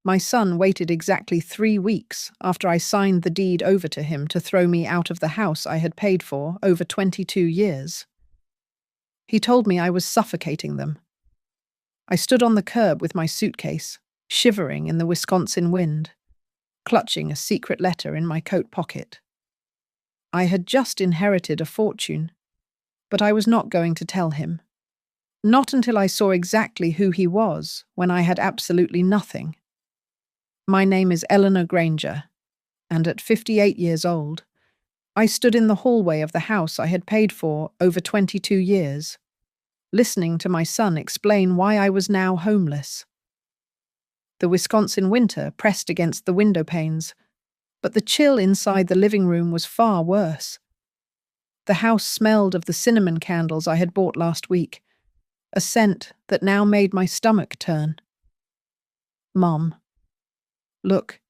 My son waited exactly 3 weeks after I signed the deed over to him to throw me out of the house I had paid for over 22 years. He told me I was suffocating them. I stood on the curb with my suitcase, shivering in the Wisconsin wind, clutching a secret letter in my coat pocket. I had just inherited a fortune, but I was not going to tell him. Not until I saw exactly who he was when I had absolutely nothing. My name is Eleanor Granger, and at 58 years old, I stood in the hallway of the house I had paid for over 22 years, listening to my son explain why I was now homeless. The Wisconsin winter pressed against the window panes, but the chill inside the living room was far worse. The house smelled of the cinnamon candles I had bought last week, a scent that now made my stomach turn. "Mom, look,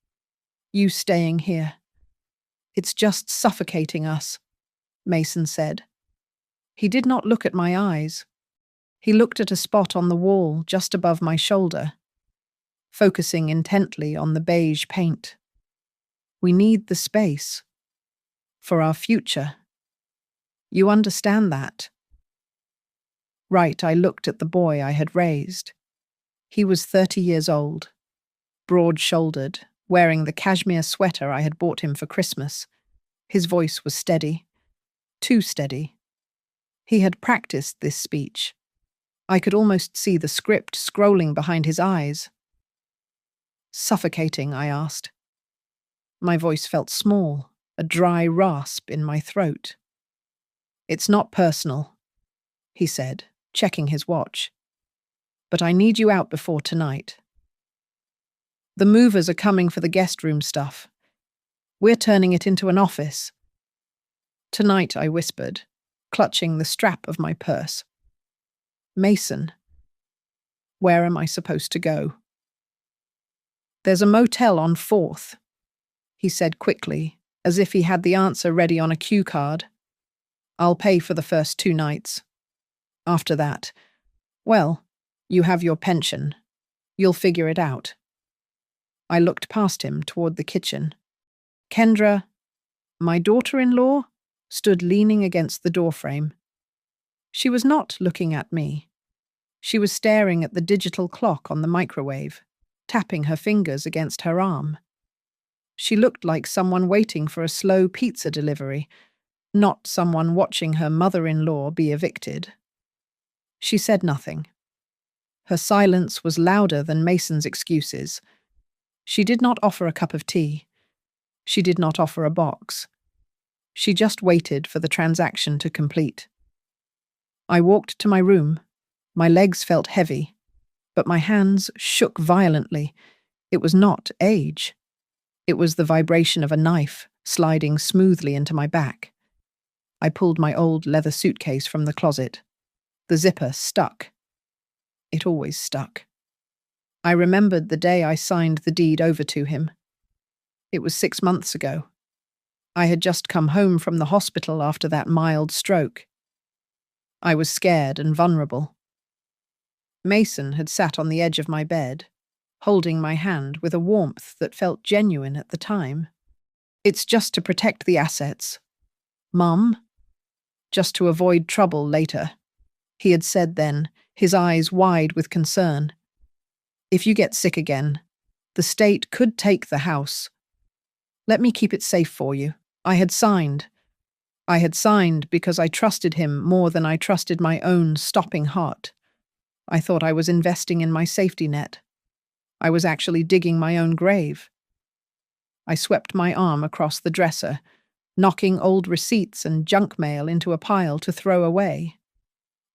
you staying here. It's just suffocating us," Mason said. He did not look at my eyes. He looked at a spot on the wall just above my shoulder, focusing intently on the beige paint. "We need the space. For our future. You understand that?" Right, I looked at the boy I had raised. He was 30 years old, broad-shouldered, wearing the cashmere sweater I had bought him for Christmas. His voice was steady. Too steady. He had practiced this speech. I could almost see the script scrolling behind his eyes. "Suffocating?" I asked. My voice felt small, a dry rasp in my throat. "It's not personal," he said, checking his watch. "But I need you out before tonight. The movers are coming for the guest room stuff. We're turning it into an office." "Tonight," I whispered, clutching the strap of my purse. "Mason, where am I supposed to go?" "There's a motel on 4th, he said quickly, as if he had the answer ready on a cue card. "I'll pay for the first 2 nights. After that, well, you have your pension. You'll figure it out." I looked past him toward the kitchen. Kendra, my daughter-in-law, stood leaning against the doorframe. She was not looking at me. She was staring at the digital clock on the microwave, tapping her fingers against her arm. She looked like someone waiting for a slow pizza delivery, not someone watching her mother-in-law be evicted. She said nothing. Her silence was louder than Mason's excuses. She did not offer a cup of tea. She did not offer a box. She just waited for the transaction to complete. I walked to my room. My legs felt heavy, but my hands shook violently. It was not age. It was the vibration of a knife sliding smoothly into my back. I pulled my old leather suitcase from the closet. The zipper stuck. It always stuck. I remembered the day I signed the deed over to him. It was 6 months ago. I had just come home from the hospital after that mild stroke. I was scared and vulnerable. Mason had sat on the edge of my bed, holding my hand with a warmth that felt genuine at the time. "It's just to protect the assets, Mum. Just to avoid trouble later," he had said then, his eyes wide with concern. "If you get sick again, the state could take the house. Let me keep it safe for you." I had signed. I had signed because I trusted him more than I trusted my own stopping heart. I thought I was investing in my safety net. I was actually digging my own grave. I swept my arm across the dresser, knocking old receipts and junk mail into a pile to throw away.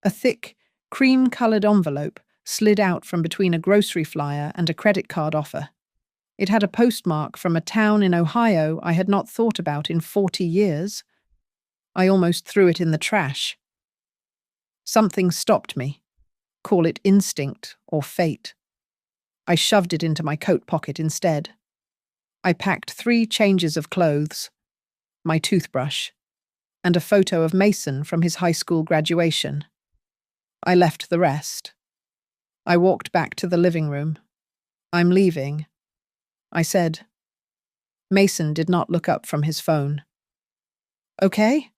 A thick, cream-colored envelope slid out from between a grocery flyer and a credit card offer. It had a postmark from a town in Ohio I had not thought about in 40 years. I almost threw it in the trash. Something stopped me. Call it instinct or fate. I shoved it into my coat pocket instead. I packed 3 changes of clothes, my toothbrush, and a photo of Mason from his high school graduation. I left the rest. I walked back to the living room. "I'm leaving," I said. Mason did not look up from his phone. Okay?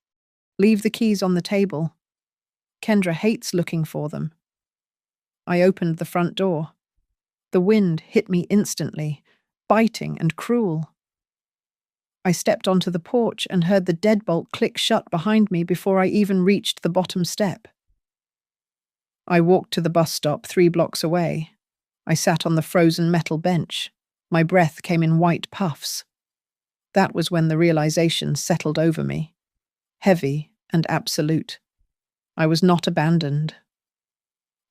Leave the keys on the table. Kendra hates looking for them. I opened the front door. The wind hit me instantly, biting and cruel. I stepped onto the porch and heard the deadbolt click shut behind me before I even reached the bottom step. I walked to the bus stop 3 blocks away. I sat on the frozen metal bench. My breath came in white puffs. That was when the realization settled over me. Heavy and absolute. I was not abandoned.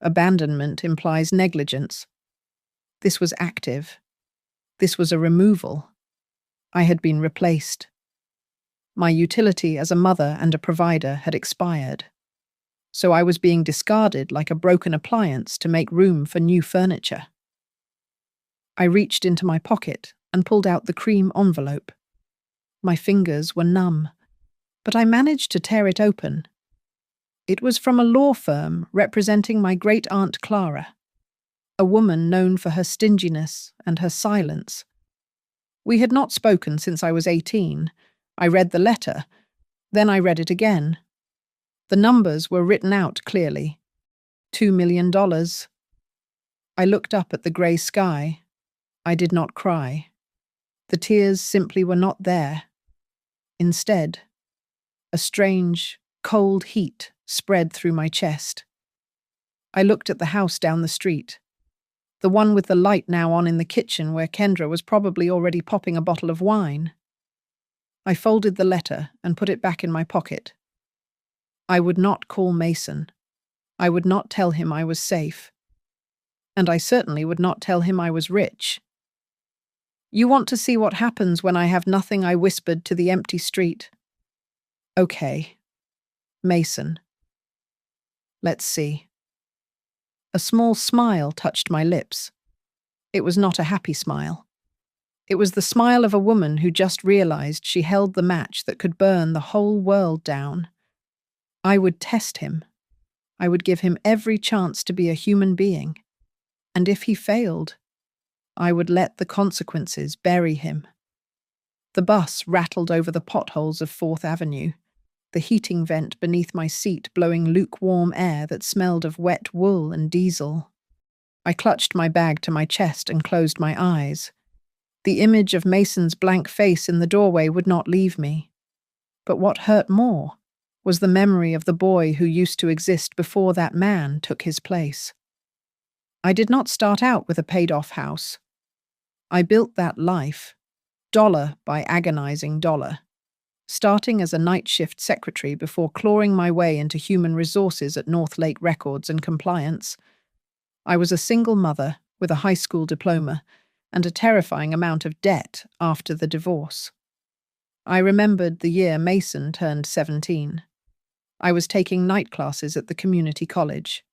Abandonment implies negligence. This was active. This was a removal. I had been replaced. My utility as a mother and a provider had expired. So I was being discarded like a broken appliance to make room for new furniture. I reached into my pocket and pulled out the cream envelope. My fingers were numb, but I managed to tear it open. It was from a law firm representing my great-aunt Clara, a woman known for her stinginess and her silence. We had not spoken since I was 18. I read the letter, then I read it again. The numbers were written out clearly. $2 million. I looked up at the grey sky. I did not cry. The tears simply were not there. Instead, a strange, cold heat spread through my chest. I looked at the house down the street, the one with the light now on in the kitchen where Kendra was probably already popping a bottle of wine. I folded the letter and put it back in my pocket. I would not call Mason. I would not tell him I was safe. And I certainly would not tell him I was rich. "You want to see what happens when I have nothing," I whispered to the empty street. "Okay. Mason. Let's see." A small smile touched my lips. It was not a happy smile. It was the smile of a woman who just realized she held the match that could burn the whole world down. I would test him. I would give him every chance to be a human being. And if he failed, I would let the consequences bury him. The bus rattled over the potholes of 4th Avenue, the heating vent beneath my seat blowing lukewarm air that smelled of wet wool and diesel. I clutched my bag to my chest and closed my eyes. The image of Mason's blank face in the doorway would not leave me. But what hurt more was the memory of the boy who used to exist before that man took his place. I did not start out with a paid-off house. I built that life, dollar by agonizing dollar, starting as a night shift secretary before clawing my way into human resources at North Lake Records and Compliance. I was a single mother with a high school diploma and a terrifying amount of debt after the divorce. I remembered the year Mason turned 17. I was taking night classes at the community college,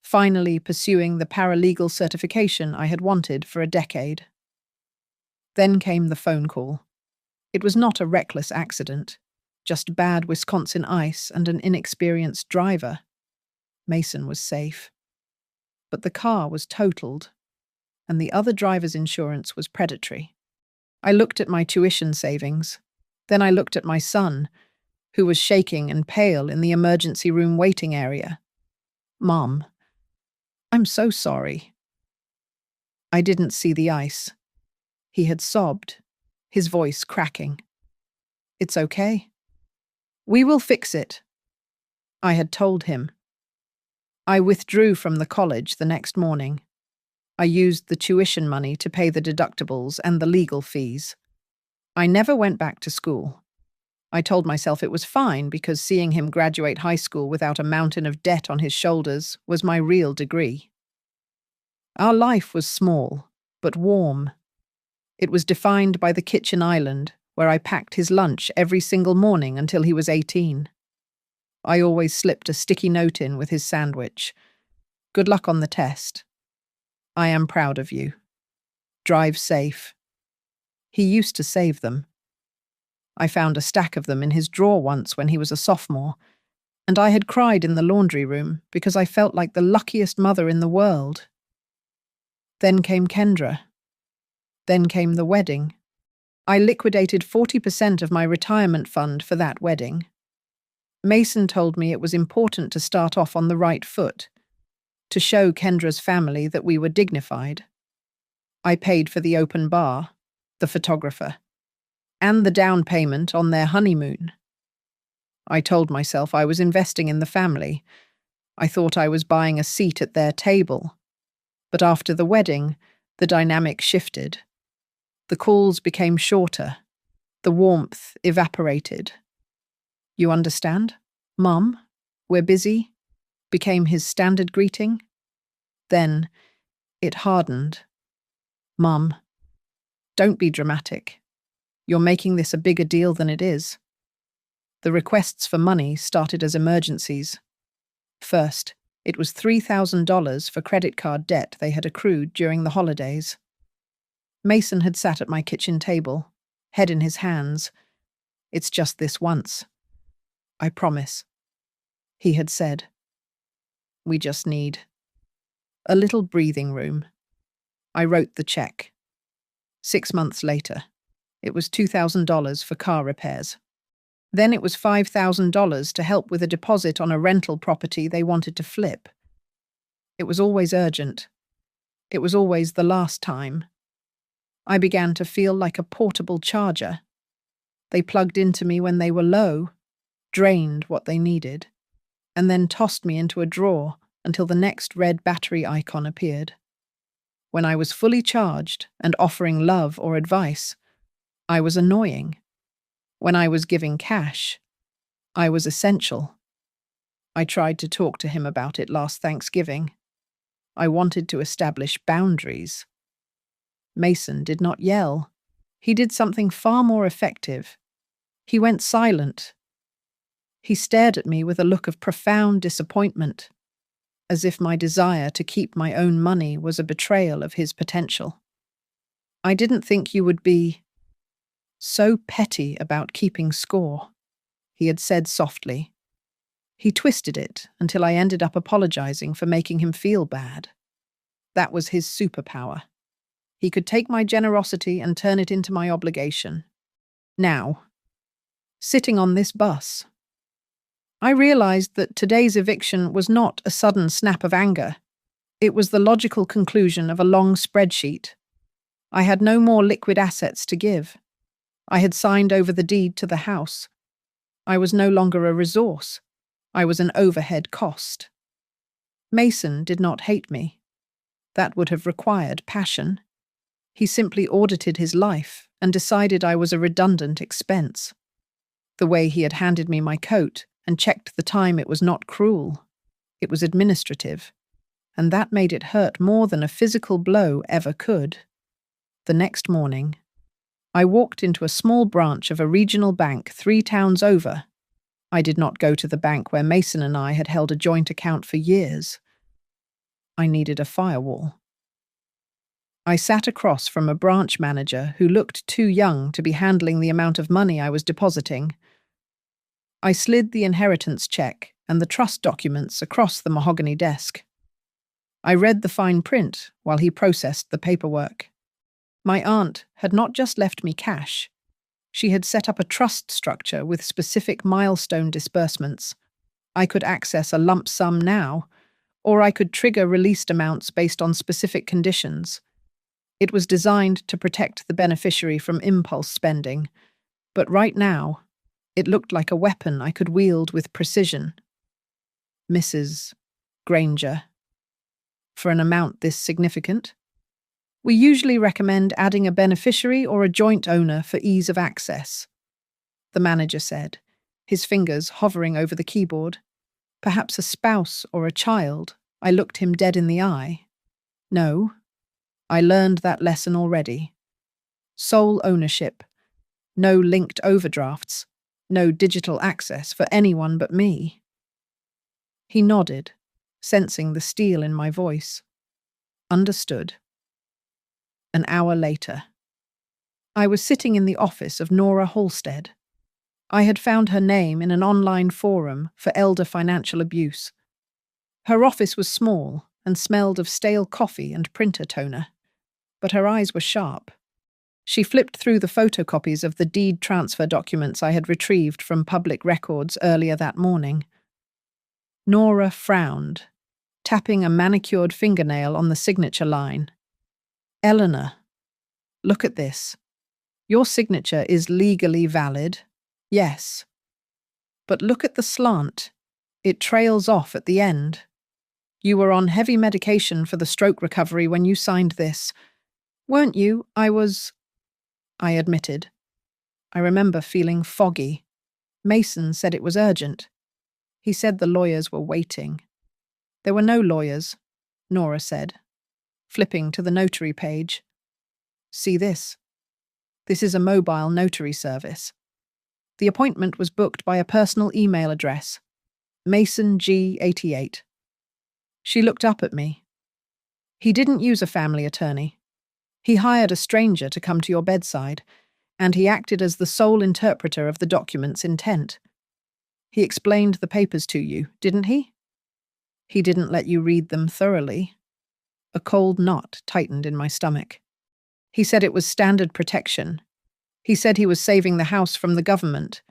finally pursuing the paralegal certification I had wanted for a decade. Then came the phone call. It was not a reckless accident, just bad Wisconsin ice and an inexperienced driver. Mason was safe. But the car was totaled, and the other driver's insurance was predatory. I looked at my tuition savings. Then I looked at my son, who was shaking and pale in the emergency room waiting area. "Mom, I'm so sorry." I didn't see the ice. He had sobbed, his voice cracking. "It's okay. We will fix it," I had told him. I withdrew from the college the next morning. I used the tuition money to pay the deductibles and the legal fees. I never went back to school. I told myself it was fine because seeing him graduate high school without a mountain of debt on his shoulders was my real degree. Our life was small, but warm. It was defined by the kitchen island, where I packed his lunch every single morning until he was 18. I always slipped a sticky note in with his sandwich. "Good luck on the test. I am proud of you. Drive safe." He used to save them. I found a stack of them in his drawer once when he was a sophomore, and I had cried in the laundry room because I felt like the luckiest mother in the world. Then came Kendra. Then came the wedding. I liquidated 40% of my retirement fund for that wedding. Mason told me it was important to start off on the right foot, to show Kendra's family that we were dignified. I paid for the open bar, the photographer, and the down payment on their honeymoon. I told myself I was investing in the family. I thought I was buying a seat at their table. But after the wedding, the dynamic shifted. The calls became shorter. The warmth evaporated. "You understand? Mum, we're busy," became his standard greeting. Then it hardened. "Mum, don't be dramatic. You're making this a bigger deal than it is." The requests for money started as emergencies. First, it was $3,000 for credit card debt they had accrued during the holidays. Mason had sat at my kitchen table, head in his hands. "It's just this once. I promise," he had said. "We just need a little breathing room." I wrote the check. 6 months later, it was $2,000 for car repairs. Then it was $5,000 to help with a deposit on a rental property they wanted to flip. It was always urgent. It was always the last time. I began to feel like a portable charger. They plugged into me when they were low, drained what they needed, and then tossed me into a drawer until the next red battery icon appeared. When I was fully charged and offering love or advice, I was annoying. When I was giving cash, I was essential. I tried to talk to him about it last Thanksgiving. I wanted to establish boundaries. Mason did not yell. He did something far more effective. He went silent. He stared at me with a look of profound disappointment, as if my desire to keep my own money was a betrayal of his potential. "I didn't think you would be so petty about keeping score," he had said softly. He twisted it until I ended up apologizing for making him feel bad. That was his superpower. He could take my generosity and turn it into my obligation. Now, sitting on this bus, I realized that today's eviction was not a sudden snap of anger. It was the logical conclusion of a long spreadsheet. I had no more liquid assets to give. I had signed over the deed to the house. I was no longer a resource. I was an overhead cost. Mason did not hate me. That would have required passion. He simply audited his life and decided I was a redundant expense. The way he had handed me my coat and checked the time, it was not cruel. It was administrative. And that made it hurt more than a physical blow ever could. The next morning, I walked into a small branch of a regional bank 3 towns over. I did not go to the bank where Mason and I had held a joint account for years. I needed a firewall. I sat across from a branch manager who looked too young to be handling the amount of money I was depositing. I slid the inheritance check and the trust documents across the mahogany desk. I read the fine print while he processed the paperwork. My aunt had not just left me cash. She had set up a trust structure with specific milestone disbursements. I could access a lump sum now, or I could trigger released amounts based on specific conditions. It was designed to protect the beneficiary from impulse spending, but right now, it looked like a weapon I could wield with precision. "Mrs. Granger, for an amount this significant, we usually recommend adding a beneficiary or a joint owner for ease of access," the manager said, his fingers hovering over the keyboard. "Perhaps a spouse or a child." I looked him dead in the eye. "No, I learned that lesson already. Sole ownership, no linked overdrafts, no digital access for anyone but me." He nodded, sensing the steel in my voice. Understood. An hour later, I was sitting in the office of Nora Halstead. I had found her name in an online forum for elder financial abuse. Her office was small and smelled of stale coffee and printer toner, but her eyes were sharp. She flipped through the photocopies of the deed transfer documents I had retrieved from public records earlier that morning. Nora frowned, tapping a manicured fingernail on the signature line. Eleanor, look at this. Your signature is legally valid, yes. But look at the slant. It trails off at the end. You were on heavy medication for the stroke recovery when you signed this. Weren't you? I admitted. I remember feeling foggy. Mason said it was urgent. He said the lawyers were waiting. There were no lawyers, Nora said, flipping to the notary page. See this? This is a mobile notary service. The appointment was booked by a personal email address, Mason G88. She looked up at me. He didn't use a family attorney. He hired a stranger to come to your bedside, and he acted as the sole interpreter of the document's intent. He explained the papers to you, didn't he? He didn't let you read them thoroughly. A cold knot tightened in my stomach. He said it was standard protection. He said he was saving the house from the government.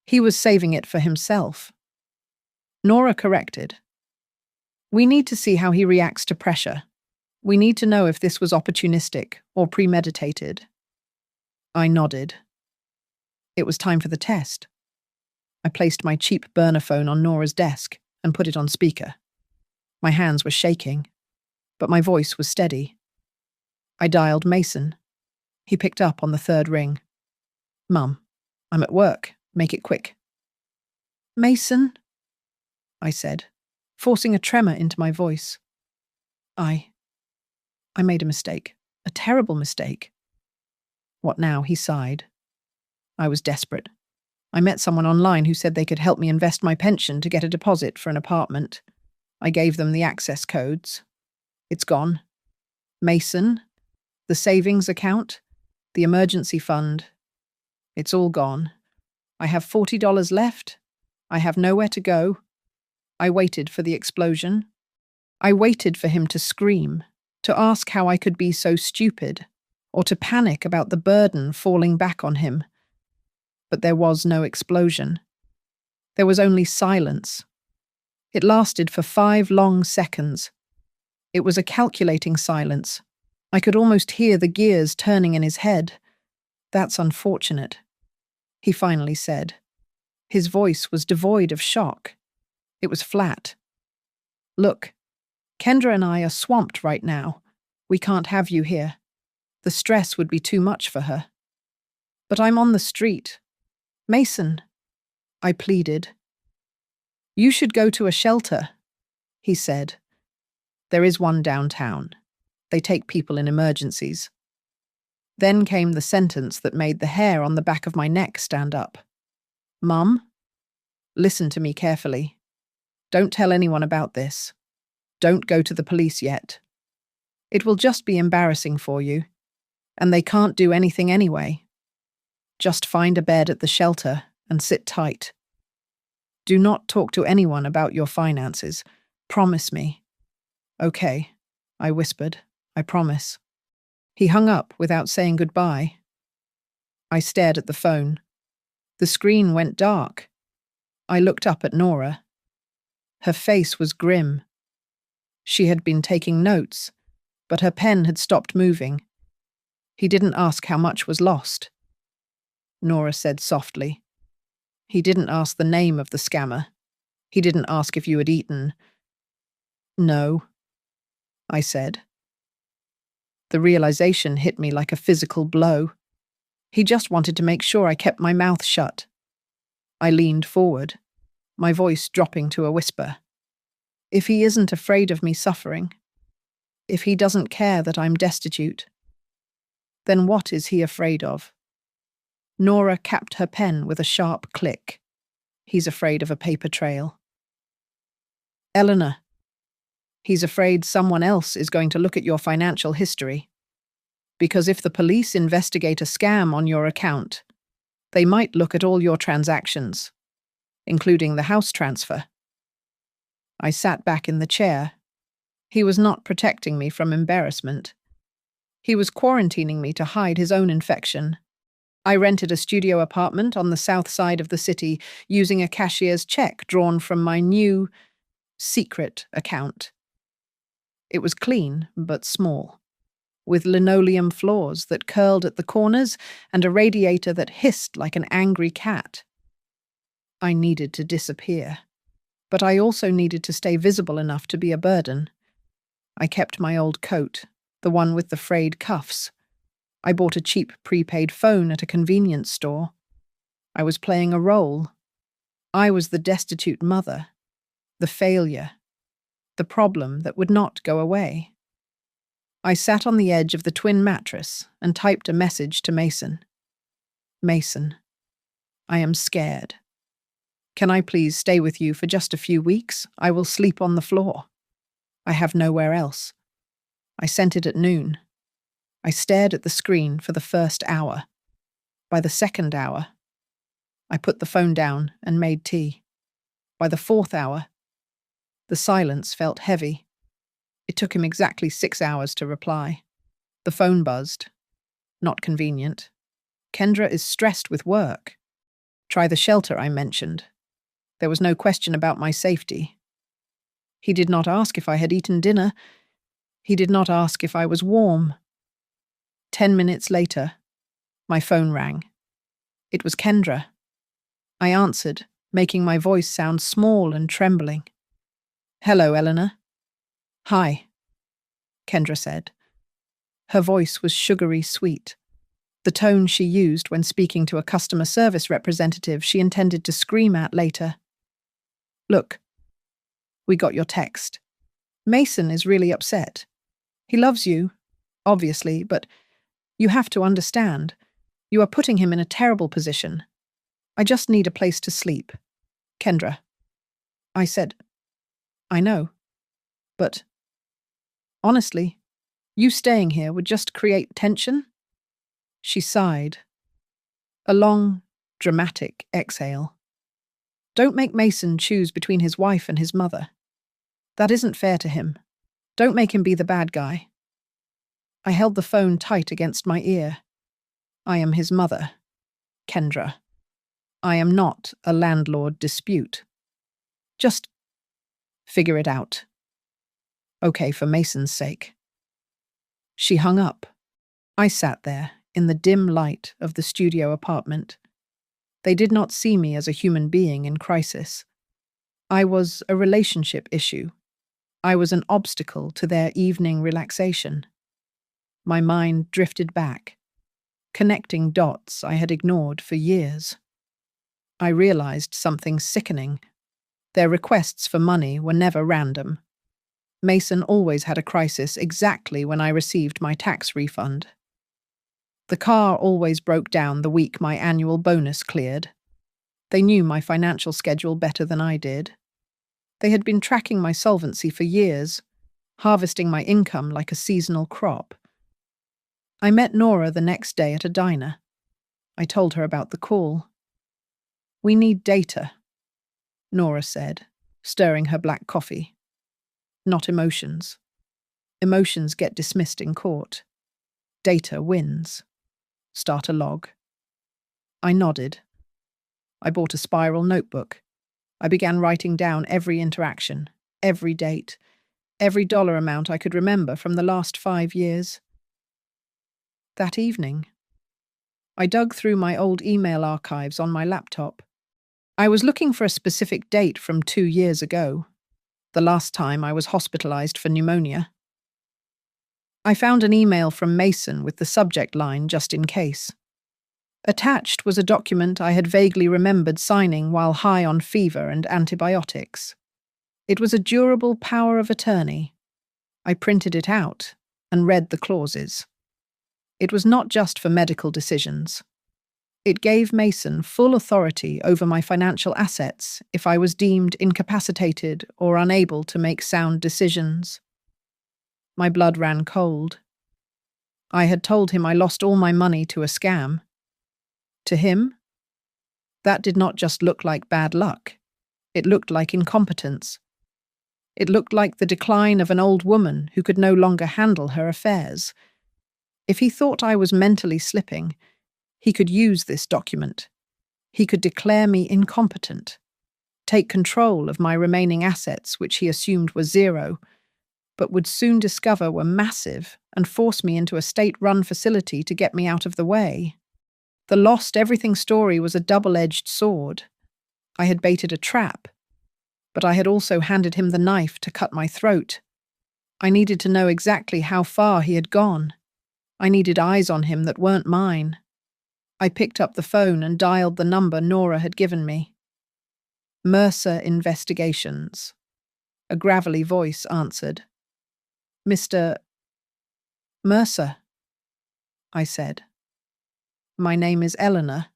He was saving it for himself. Nora corrected. We need to see how he reacts to pressure. We need to know if this was opportunistic or premeditated. I nodded. It was time for the test. I placed my cheap burner phone on Nora's desk and put it on speaker. My hands were shaking, but my voice was steady. I dialed Mason. He picked up on the third ring. Mum, I'm at work. Make it quick. Mason, I said, forcing a tremor into my voice. I made a mistake. A terrible mistake. What now? He sighed. I was desperate. I met someone online who said they could help me invest my pension to get a deposit for an apartment. I gave them the access codes. It's gone. Mason, the savings account, the emergency fund. It's all gone. I have $40 left. I have nowhere to go. I waited for the explosion. I waited for him to scream, to ask how I could be so stupid, or to panic about the burden falling back on him. But there was no explosion. There was only silence. It lasted for 5 long seconds. It was a calculating silence. I could almost hear the gears turning in his head. That's unfortunate, he finally said. His voice was devoid of shock. It was flat. Look, Kendra and I are swamped right now. We can't have you here. The stress would be too much for her. But I'm on the street. Mason, I pleaded. You should go to a shelter, he said. There is one downtown. They take people in emergencies. Then came the sentence that made the hair on the back of my neck stand up. Mum, listen to me carefully. Don't tell anyone about this. Don't go to the police yet. It will just be embarrassing for you, and they can't do anything anyway. Just find a bed at the shelter and sit tight. Do not talk to anyone about your finances. Promise me. Okay, I whispered. I promise. He hung up without saying goodbye. I stared at the phone. The screen went dark. I looked up at Nora. Her face was grim. She had been taking notes, but her pen had stopped moving. He didn't ask how much was lost. Nora said softly. He didn't ask the name of the scammer. He didn't ask if you had eaten. No, I said. The realization hit me like a physical blow. He just wanted to make sure I kept my mouth shut. I leaned forward, my voice dropping to a whisper. If he isn't afraid of me suffering, if he doesn't care that I'm destitute, then what is he afraid of? Nora capped her pen with a sharp click. He's afraid of a paper trail. Eleanor, he's afraid someone else is going to look at your financial history. Because if the police investigate a scam on your account, they might look at all your transactions, including the house transfer. I sat back in the chair. He was not protecting me from embarrassment. He was quarantining me to hide his own infection. I rented a studio apartment on the south side of the city using a cashier's check drawn from my new secret account. It was clean, but small, with linoleum floors that curled at the corners and a radiator that hissed like an angry cat. I needed to disappear, but I also needed to stay visible enough to be a burden. I kept my old coat, the one with the frayed cuffs. I bought a cheap prepaid phone at a convenience store. I was playing a role. I was the destitute mother, the failure, the problem that would not go away. I sat on the edge of the twin mattress and typed a message to Mason. Mason, I am scared. Can I please stay with you for just a few weeks? I will sleep on the floor. I have nowhere else. I sent it at noon. I stared at the screen for the first hour. By the second hour, I put the phone down and made tea. By the fourth hour, the silence felt heavy. It took him exactly 6 hours to reply. The phone buzzed. Not convenient. Kendra is stressed with work. Try the shelter I mentioned. There was no question about my safety. He did not ask if I had eaten dinner. He did not ask if I was warm. 10 minutes later, my phone rang. It was Kendra. I answered, making my voice sound small and trembling. Hello, Eleanor. Hi, Kendra said. Her voice was sugary sweet, the tone she used when speaking to a customer service representative she intended to scream at later. Look, we got your text. Mason is really upset. He loves you, obviously, but you have to understand. You are putting him in a terrible position. I just need a place to sleep. Kendra. I said, I know, but honestly, you staying here would just create tension? She sighed. A long, dramatic exhale. Don't make Mason choose between his wife and his mother. That isn't fair to him. Don't make him be the bad guy. I held the phone tight against my ear. I am his mother, Kendra. I am not a landlord dispute. Just figure it out. Okay, for Mason's sake. She hung up. I sat there in the dim light of the studio apartment. They did not see me as a human being in crisis. I was a relationship issue. I was an obstacle to their evening relaxation. My mind drifted back, connecting dots I had ignored for years. I realized something sickening. Their requests for money were never random. Mason always had a crisis exactly when I received my tax refund. The car always broke down the week my annual bonus cleared. They knew my financial schedule better than I did. They had been tracking my solvency for years, harvesting my income like a seasonal crop. I met Nora the next day at a diner. I told her about the call. We need data, Nora said, stirring her black coffee. Not emotions. Emotions get dismissed in court. Data wins. Start a log. I nodded. I bought a spiral notebook. I began writing down every interaction, every date, every dollar amount I could remember from the last 5 years. That evening, I dug through my old email archives on my laptop. I was looking for a specific date from 2 years ago, the last time I was hospitalized for pneumonia. I found an email from Mason with the subject line just in case. Attached was a document I had vaguely remembered signing while high on fever and antibiotics. It was a durable power of attorney. I printed it out and read the clauses. It was not just for medical decisions. It gave Mason full authority over my financial assets if I was deemed incapacitated or unable to make sound decisions. My blood ran cold. I had told him I lost all my money to a scam. To him, that did not just look like bad luck. It looked like incompetence. It looked like the decline of an old woman who could no longer handle her affairs. If he thought I was mentally slipping, he could use this document. He could declare me incompetent, take control of my remaining assets, which he assumed were zero, but would soon discover were massive, and force me into a state-run facility to get me out of the way. The lost everything story was a double-edged sword. I had baited a trap, but I had also handed him the knife to cut my throat. I needed to know exactly how far he had gone. I needed eyes on him that weren't mine. I picked up the phone and dialed the number Nora had given me. Mercer Investigations. A gravelly voice answered. Mr. Mercer, I said. My name is Eleanor.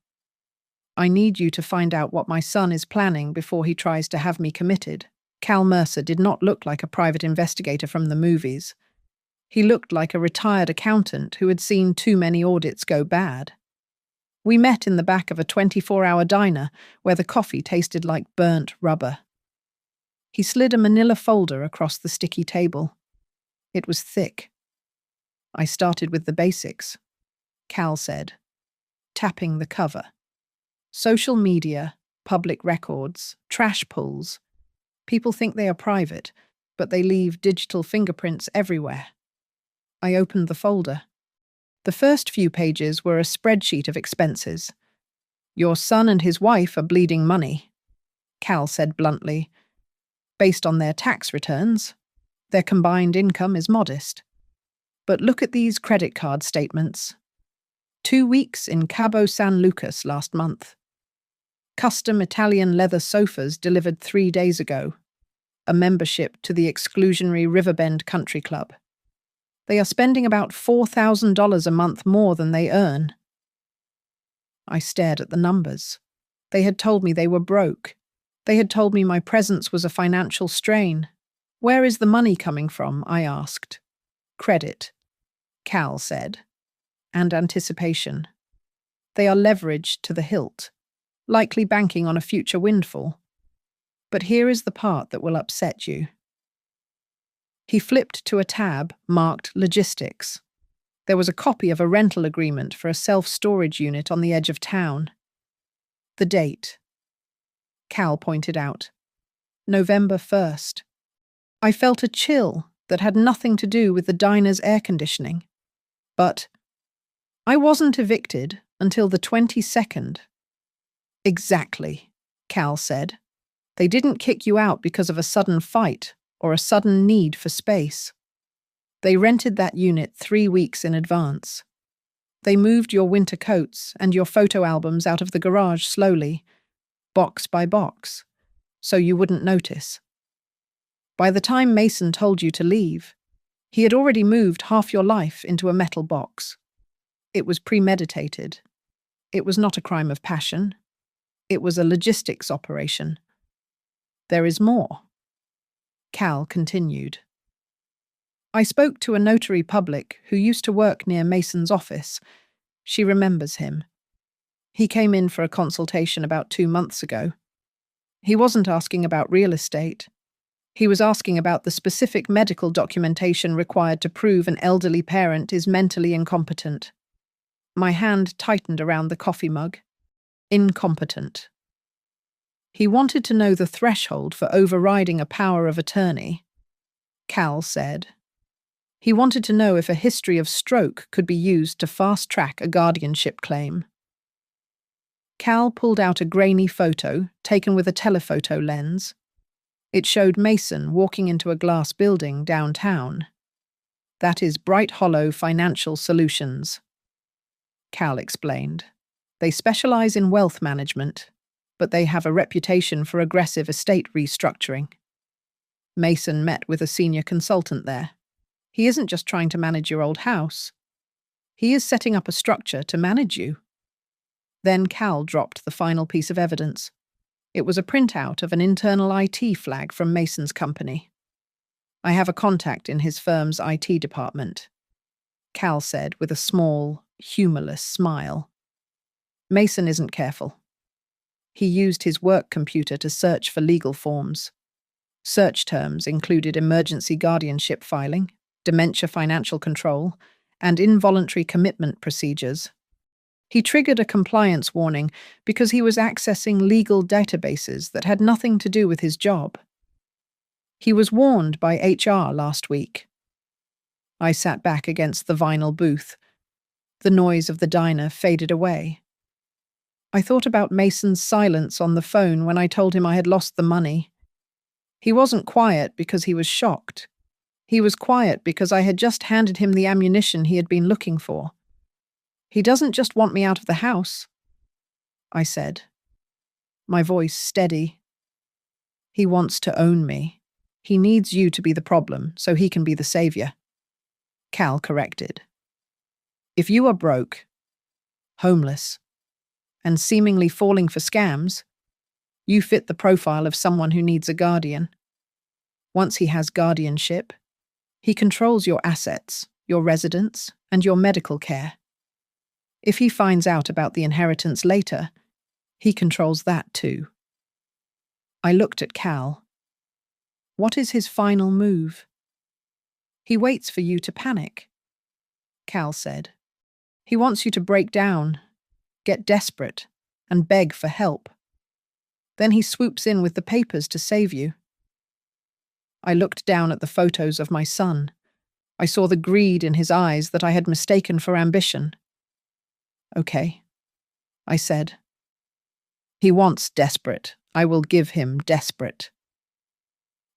I need you to find out what my son is planning before he tries to have me committed. Cal Mercer did not look like a private investigator from the movies. He looked like a retired accountant who had seen too many audits go bad. We met in the back of a 24-hour diner where the coffee tasted like burnt rubber. He slid a manila folder across the sticky table. It was thick. I started with the basics, Cal said, tapping the cover. Social media, public records, trash pulls. People think they are private, but they leave digital fingerprints everywhere. I opened the folder. The first few pages were a spreadsheet of expenses. Your son and his wife are bleeding money, Cal said bluntly. Based on their tax returns, their combined income is modest. But look at these credit card statements. 2 weeks in Cabo San Lucas last month. Custom Italian leather sofas delivered 3 days ago. A membership to the exclusionary Riverbend Country Club. They are spending about $4,000 a month more than they earn. I stared at the numbers. They had told me they were broke. They had told me my presence was a financial strain. Where is the money coming from? I asked. Credit, Cal said. And anticipation. They are leveraged to the hilt, likely banking on a future windfall. But here is the part that will upset you. He flipped to a tab marked Logistics. There was a copy of a rental agreement for a self-storage unit on the edge of town. The date. Cal pointed out. November 1st. I felt a chill that had nothing to do with the diner's air conditioning. But I wasn't evicted until the 22nd. Exactly, Cal said. They didn't kick you out because of a sudden fight or a sudden need for space. They rented that unit 3 weeks in advance. They moved your winter coats and your photo albums out of the garage slowly, box by box, so you wouldn't notice. By the time Mason told you to leave, he had already moved half your life into a metal box. It was premeditated. It was not a crime of passion. It was a logistics operation. There is more. Cal continued. I spoke to a notary public who used to work near Mason's office. She remembers him. He came in for a consultation about 2 months ago. He wasn't asking about real estate. He was asking about the specific medical documentation required to prove an elderly parent is mentally incompetent. My hand tightened around the coffee mug. Incompetent. He wanted to know the threshold for overriding a power of attorney. Cal said. He wanted to know if a history of stroke could be used to fast-track a guardianship claim. Cal pulled out a grainy photo taken with a telephoto lens. It showed Mason walking into a glass building downtown. That is Bright Hollow Financial Solutions, Cal explained. They specialize in wealth management, but they have a reputation for aggressive estate restructuring. Mason met with a senior consultant there. He isn't just trying to manage your old house. He is setting up a structure to manage you. Then Cal dropped the final piece of evidence. It was a printout of an internal IT flag from Mason's company. I have a contact in his firm's IT department, Cal said with a small, humorless smile. Mason isn't careful. He used his work computer to search for legal forms. Search terms included emergency guardianship filing, dementia financial control, and involuntary commitment procedures. He triggered a compliance warning because he was accessing legal databases that had nothing to do with his job. He was warned by HR last week. I sat back against the vinyl booth. The noise of the diner faded away. I thought about Mason's silence on the phone when I told him I had lost the money. He wasn't quiet because he was shocked. He was quiet because I had just handed him the ammunition he had been looking for. He doesn't just want me out of the house, I said, my voice steady. He wants to own me. He needs you to be the problem so he can be the savior. Cal corrected. If you are broke, homeless, and seemingly falling for scams, you fit the profile of someone who needs a guardian. Once he has guardianship, he controls your assets, your residence, and your medical care. If he finds out about the inheritance later, he controls that too. I looked at Cal. What is his final move? He waits for you to panic, Cal said. He wants you to break down, get desperate, and beg for help. Then he swoops in with the papers to save you. I looked down at the photos of my son. I saw the greed in his eyes that I had mistaken for ambition. Okay, I said. He wants desperate. I will give him desperate.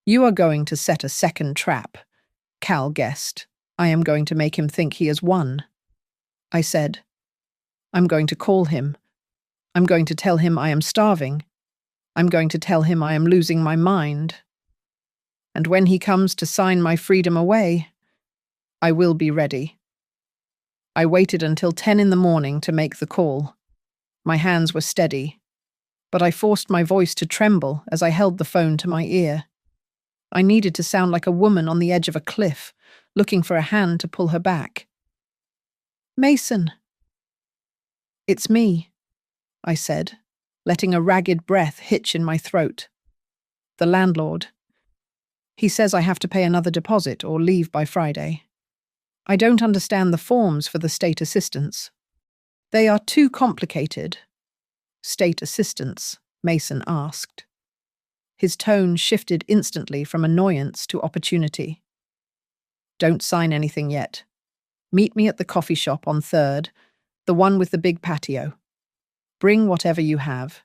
You are going to set a second trap, Cal guessed. I am going to make him think he has won. I said, I'm going to call him. I'm going to tell him I am starving. I'm going to tell him I am losing my mind. And when he comes to sign my freedom away, I will be ready. I waited until 10 in the morning to make the call. My hands were steady, but I forced my voice to tremble as I held the phone to my ear. I needed to sound like a woman on the edge of a cliff, looking for a hand to pull her back. Mason. It's me, I said, letting a ragged breath hitch in my throat. The landlord. He says I have to pay another deposit or leave by Friday. I don't understand the forms for the state assistance. They are too complicated. State assistance, Mason asked. His tone shifted instantly from annoyance to opportunity. Don't sign anything yet. Meet me at the coffee shop on 3rd, the one with the big patio. Bring whatever you have.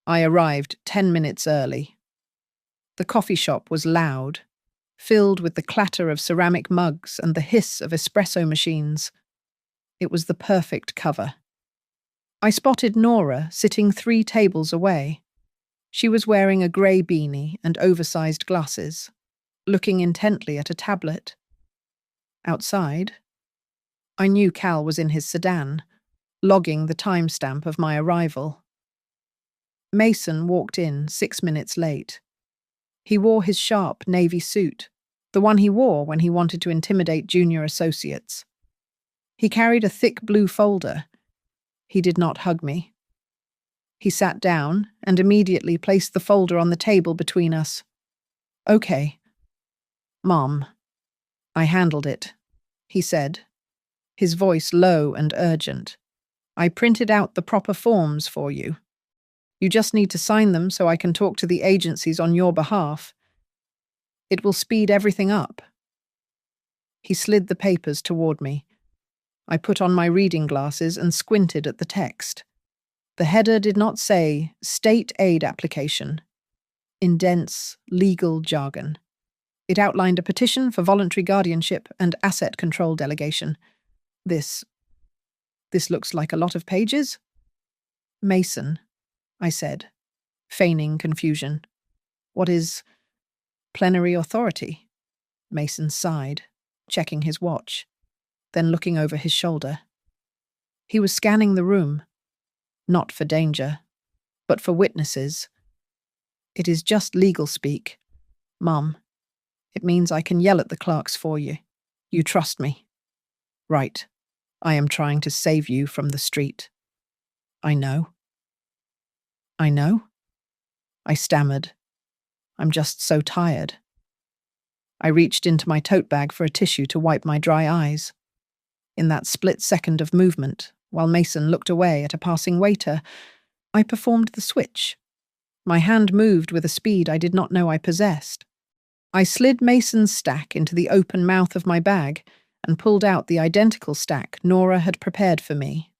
I arrived 10 minutes early. The coffee shop was loud, filled with the clatter of ceramic mugs and the hiss of espresso machines. It was the perfect cover. I spotted Nora sitting 3 tables away. She was wearing a grey beanie and oversized glasses, looking intently at a tablet. Outside, I knew Cal was in his sedan, logging the timestamp of my arrival. Mason walked in 6 minutes late. He wore his sharp navy suit, the one he wore when he wanted to intimidate junior associates. He carried a thick blue folder. He did not hug me. He sat down and immediately placed the folder on the table between us. Okay. Mom. I handled it, he said, his voice low and urgent. I printed out the proper forms for you. You just need to sign them so I can talk to the agencies on your behalf. It will speed everything up. He slid the papers toward me. I put on my reading glasses and squinted at the text. The header did not say state aid application in dense legal jargon. It outlined a petition for voluntary guardianship and asset control delegation. This looks like a lot of pages. Mason, I said, feigning confusion. What is plenary authority? Mason sighed, checking his watch, then looking over his shoulder. He was scanning the room, not for danger, but for witnesses. It is just legal speak, Mum. It means I can yell at the clerks for you. You trust me. Right. I am trying to save you from the street. I know. I know? I stammered. I'm just so tired. I reached into my tote bag for a tissue to wipe my dry eyes. In that split second of movement, while Mason looked away at a passing waiter, I performed the switch. My hand moved with a speed I did not know I possessed. I slid Mason's stack into the open mouth of my bag and pulled out the identical stack Nora had prepared for me.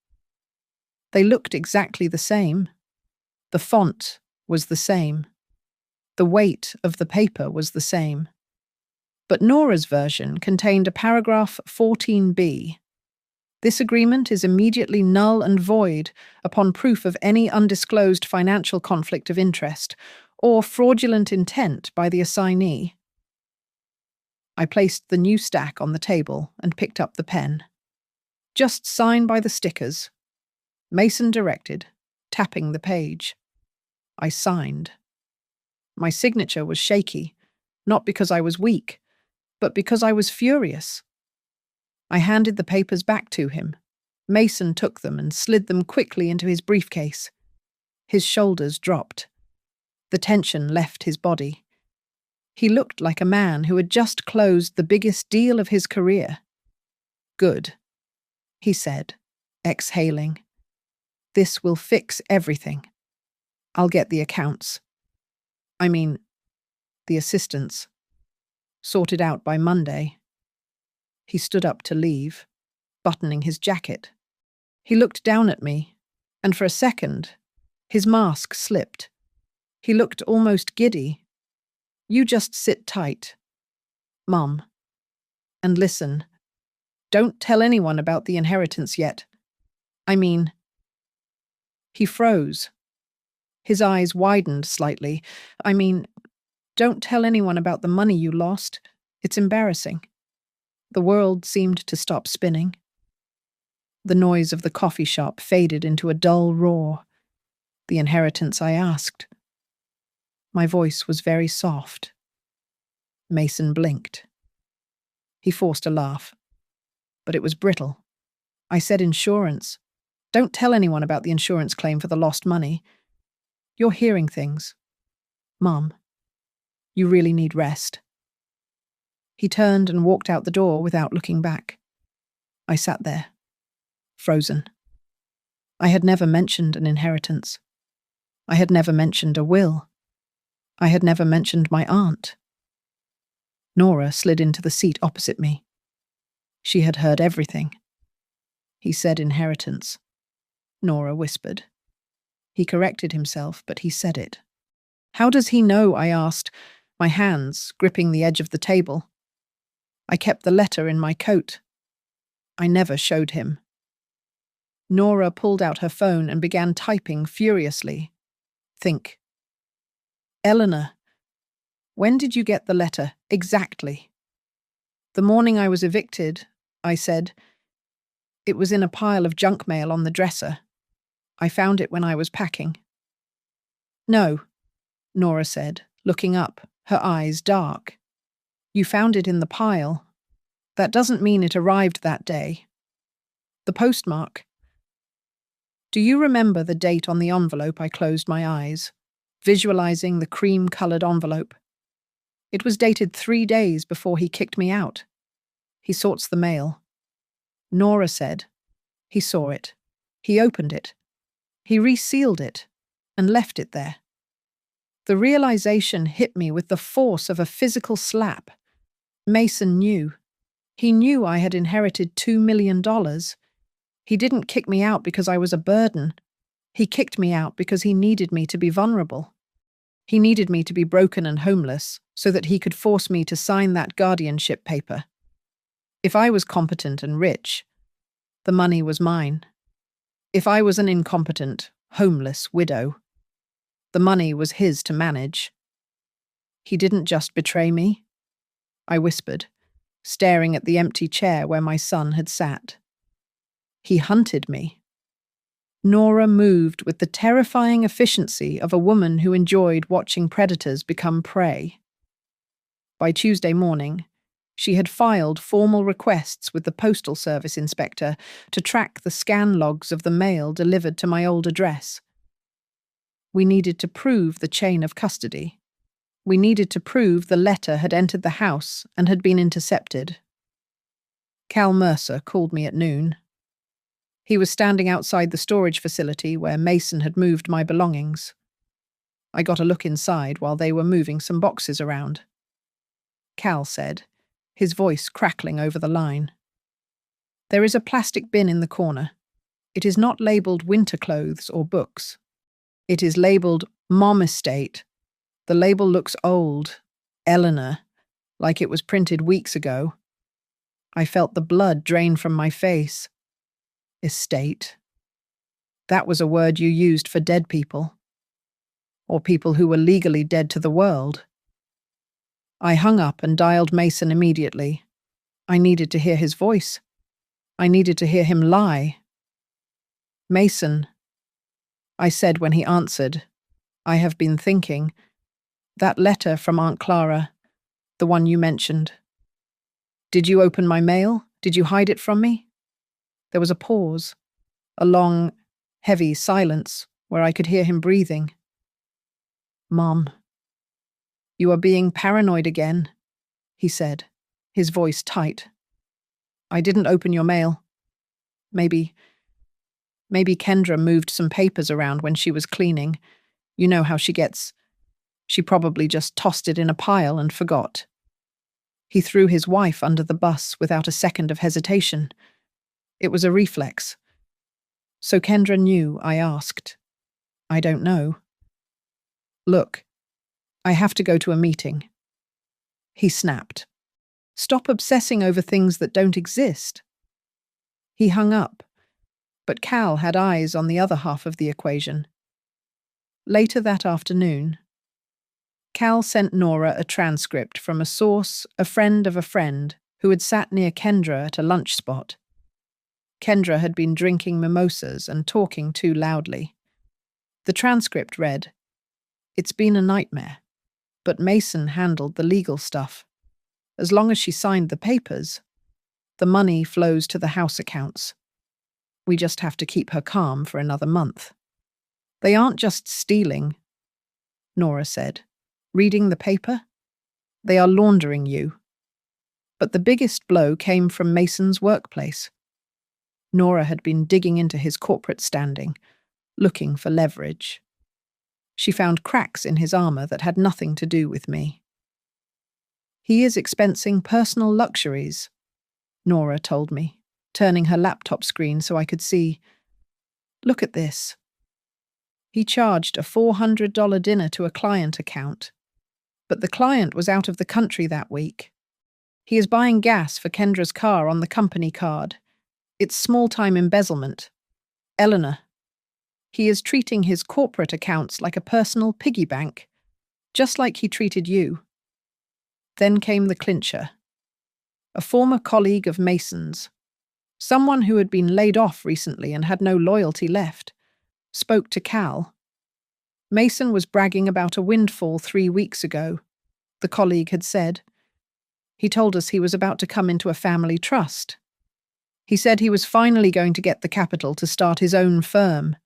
They looked exactly the same. The font was the same. The weight of the paper was the same. But Nora's version contained a paragraph 14b. This agreement is immediately null and void upon proof of any undisclosed financial conflict of interest or fraudulent intent by the assignee. I placed the new stack on the table and picked up the pen. Just sign by the stickers, Mason directed, tapping the page. I signed. My signature was shaky, not because I was weak, but because I was furious. I handed the papers back to him. Mason took them and slid them quickly into his briefcase. His shoulders dropped. The tension left his body. He looked like a man who had just closed the biggest deal of his career. "Good," he said, exhaling. "This will fix everything. I'll get the accounts. I mean, the assistants. Sorted out by Monday." He stood up to leave, buttoning his jacket. He looked down at me, and for a second, his mask slipped. He looked almost giddy. "You just sit tight, Mum. And listen, don't tell anyone about the inheritance yet. I mean..." He froze. His eyes widened slightly. "I mean, don't tell anyone about the money you lost. It's embarrassing." The world seemed to stop spinning. The noise of the coffee shop faded into a dull roar. "The inheritance?" I asked. My voice was very soft. Mason blinked. He forced a laugh, but it was brittle. I said, "Insurance. Don't tell anyone about the insurance claim for the lost money. You're hearing things. Mum, you really need rest." He turned and walked out the door without looking back. I sat there, frozen. I had never mentioned an inheritance. I had never mentioned a will. I had never mentioned my aunt. Nora slid into the seat opposite me. She had heard everything. "He said inheritance," Nora whispered. He corrected himself, but he said it. "How does he know?" I asked, my hands gripping the edge of the table. I kept the letter in my coat. I never showed him. Nora pulled out her phone and began typing furiously. "Think. Eleanor, when did you get the letter, exactly?" "The morning I was evicted," I said. "It was in a pile of junk mail on the dresser. I found it when I was packing." "No," Nora said, looking up, her eyes dark. "You found it in the pile. That doesn't mean it arrived that day. The postmark. Do you remember the date on the envelope?" I closed my eyes, visualizing the cream-colored envelope. "It was dated 3 days before he kicked me out. He sorts the mail." Nora said, "He saw it. He opened it. He resealed it and left it there." The realization hit me with the force of a physical slap. Mason knew. He knew I had inherited $2 million. He didn't kick me out because I was a burden. He kicked me out because he needed me to be vulnerable. He needed me to be broken and homeless so that he could force me to sign that guardianship paper. If I was competent and rich, the money was mine. If I was an incompetent, homeless widow, the money was his to manage. He didn't just betray me, I whispered, staring at the empty chair where my son had sat. He hunted me. Nora moved with the terrifying efficiency of a woman who enjoyed watching predators become prey. By Tuesday morning, she had filed formal requests with the Postal Service inspector to track the scan logs of the mail delivered to my old address. We needed to prove the chain of custody. We needed to prove the letter had entered the house and had been intercepted. Cal Mercer called me at noon. He was standing outside the storage facility where Mason had moved my belongings. I got a look inside while they were moving some boxes around. Cal said, his voice crackling over the line. There is a plastic bin in the corner. It is not labelled winter clothes or books. It is labelled Mom Estate. The label looks old, Eleanor, like it was printed weeks ago. I felt the blood drain from my face. Estate. That was a word you used for dead people. Or people who were legally dead to the world. I hung up and dialed Mason immediately. I needed to hear his voice. I needed to hear him lie. Mason, I said when he answered, I have been thinking. That letter from Aunt Clara, the one you mentioned. Did you open my mail? Did you hide it from me? There was a pause, a long, heavy silence where I could hear him breathing. Mom, you are being paranoid again, he said, his voice tight. I didn't open your mail. Maybe Kendra moved some papers around when she was cleaning. You know how she gets. She probably just tossed it in a pile and forgot. He threw his wife under the bus without a second of hesitation. It was a reflex. So Kendra knew, I asked. I don't know. Look, I have to go to a meeting. He snapped. Stop obsessing over things that don't exist. He hung up, but Cal had eyes on the other half of the equation. Later that afternoon, Cal sent Nora a transcript from a source, a friend of a friend, who had sat near Kendra at a lunch spot. Kendra had been drinking mimosas and talking too loudly. The transcript read, "It's been a nightmare, but Mason handled the legal stuff. As long as she signed the papers, the money flows to the house accounts. We just have to keep her calm for another month. They aren't just stealing," Nora said. "Reading the paper? They are laundering you." But the biggest blow came from Mason's workplace. Nora had been digging into his corporate standing, looking for leverage. She found cracks in his armor that had nothing to do with me. "He is expensing personal luxuries," Nora told me, turning her laptop screen so I could see. "Look at this. He charged a $400 dinner to a client account, but the client was out of the country that week. He is buying gas for Kendra's car on the company card. It's small-time embezzlement. Eleanor. He is treating his corporate accounts like a personal piggy bank, just like he treated you." Then came the clincher. A former colleague of Mason's, someone who had been laid off recently and had no loyalty left, spoke to Cal. Mason was bragging about a windfall 3 weeks ago, the colleague had said. He told us he was about to come into a family trust. He said he was finally going to get the capital to start his own firm.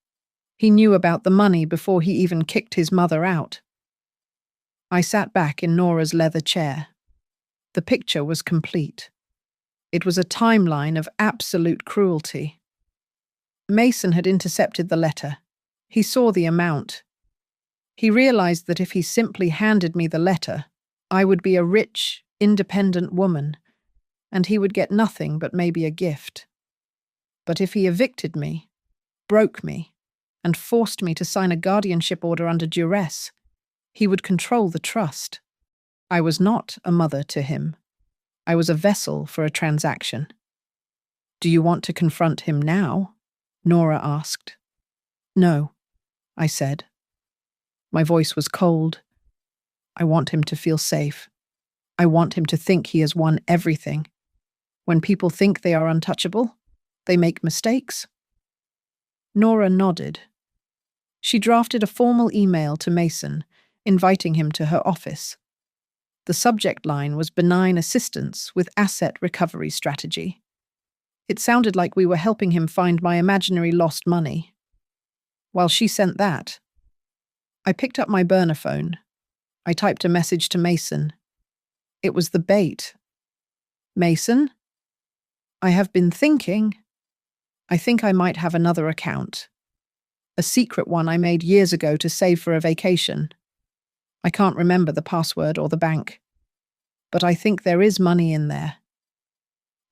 He knew about the money before he even kicked his mother out. I sat back in Nora's leather chair. The picture was complete. It was a timeline of absolute cruelty. Mason had intercepted the letter. He saw the amount. He realized that if he simply handed me the letter, I would be a rich, independent woman, and he would get nothing but maybe a gift. But if he evicted me, broke me, and forced me to sign a guardianship order under duress, he would control the trust. I was not a mother to him. I was a vessel for a transaction. "Do you want to confront him now?" Nora asked. "No," I said. My voice was cold. "I want him to feel safe. I want him to think he has won everything. When people think they are untouchable, they make mistakes." Nora nodded. She drafted a formal email to Mason, inviting him to her office. The subject line was benign assistance with asset recovery strategy. It sounded like we were helping him find my imaginary lost money. While she sent that, I picked up my burner phone. I typed a message to Mason. It was the bait. "Mason?" I have been thinking. I think I might have another account. A secret one I made years ago to save for a vacation. I can't remember the password or the bank. But I think there is money in there.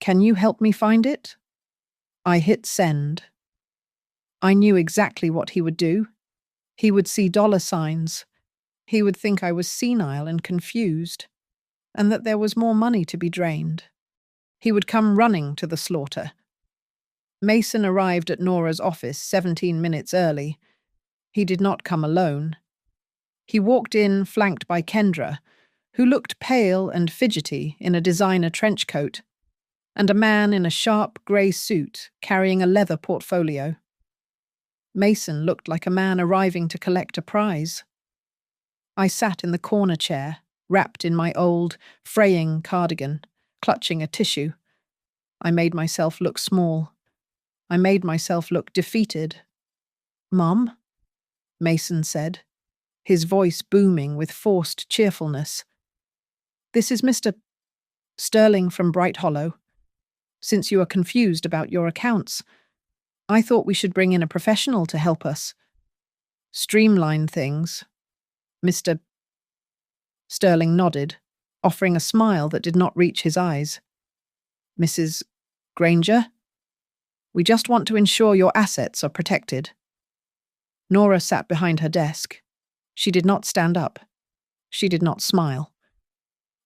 Can you help me find it? I hit send. I knew exactly what he would do. He would see dollar signs. He would think I was senile and confused, and that there was more money to be drained. He would come running to the slaughter. Mason arrived at Nora's office 17 minutes early. He did not come alone. He walked in flanked by Kendra, who looked pale and fidgety in a designer trench coat, and a man in a sharp grey suit carrying a leather portfolio. Mason looked like a man arriving to collect a prize. I sat in the corner chair, wrapped in my old, fraying cardigan, clutching a tissue. I made myself look small. I made myself look defeated. "Mom?" Mason said, his voice booming with forced cheerfulness. "This is Mr. Sterling from Bright Hollow. Since you are confused about your accounts, I thought we should bring in a professional to help us streamline things." Mr. Sterling nodded, offering a smile that did not reach his eyes. "Mrs. Granger? We just want to ensure your assets are protected." Nora sat behind her desk. She did not stand up. She did not smile.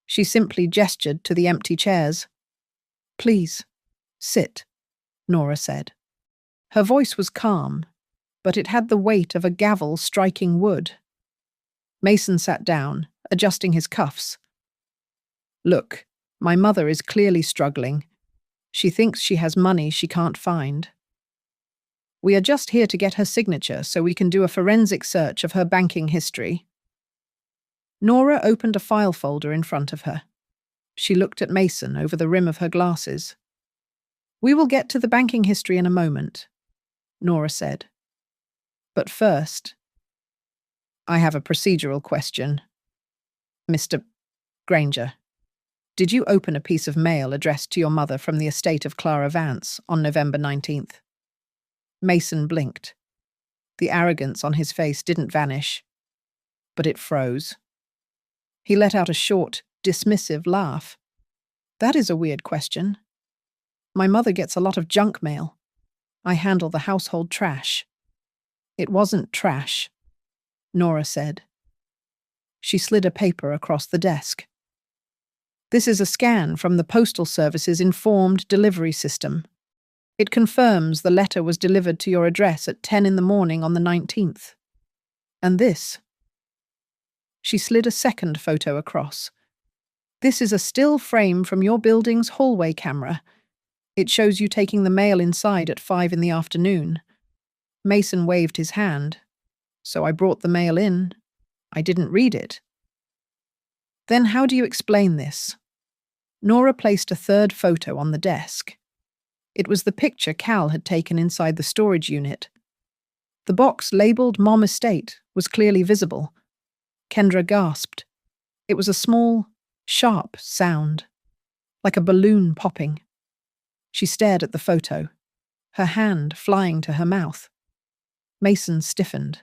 She simply gestured to the empty chairs. "Please, sit," Nora said. Her voice was calm, but it had the weight of a gavel striking wood. Mason sat down, adjusting his cuffs. "Look, my mother is clearly struggling. She thinks she has money she can't find. We are just here to get her signature so we can do a forensic search of her banking history." Nora opened a file folder in front of her. She looked at Mason over the rim of her glasses. "We will get to the banking history in a moment," Nora said. "But first, I have a procedural question. Mr. Granger, did you open a piece of mail addressed to your mother from the estate of Clara Vance on November 19th? Mason blinked. The arrogance on his face didn't vanish, but it froze. He let out a short, dismissive laugh. "That is a weird question. My mother gets a lot of junk mail. I handle the household trash." "It wasn't trash," Nora said. She slid a paper across the desk. "This is a scan from the Postal Service's informed delivery system. It confirms the letter was delivered to your address at 10 in the morning on the 19th. And this." She slid a second photo across. "This is a still frame from your building's hallway camera. It shows you taking the mail inside at 5 in the afternoon." Mason waved his hand. "So I brought the mail in. I didn't read it." "Then how do you explain this?" Nora placed a third photo on the desk. It was the picture Cal had taken inside the storage unit. The box labelled Mom Estate was clearly visible. Kendra gasped. It was a small, sharp sound, like a balloon popping. She stared at the photo, her hand flying to her mouth. Mason stiffened.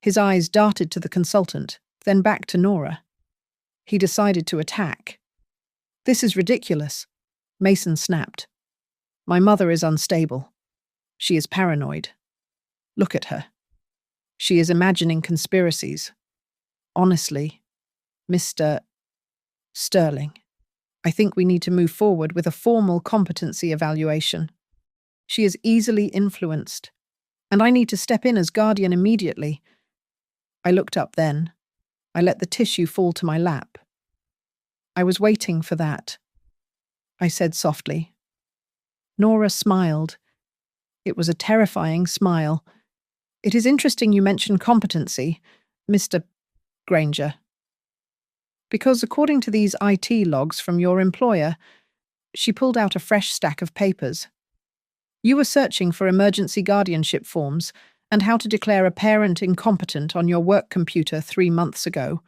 His eyes darted to the consultant, then back to Nora. He decided to attack. "This is ridiculous," Mason snapped. "My mother is unstable. She is paranoid. Look at her. She is imagining conspiracies. Honestly, Mr. Sterling, I think we need to move forward with a formal competency evaluation. She is easily influenced, and I need to step in as guardian immediately." I looked up then. I let the tissue fall to my lap. "I was waiting for that," I said softly. Nora smiled. It was a terrifying smile. "It is interesting you mention competency, Mr. Granger. Because according to these IT logs from your employer," she pulled out a fresh stack of papers, "you were searching for emergency guardianship forms and how to declare a parent incompetent on your work computer 3 months ago.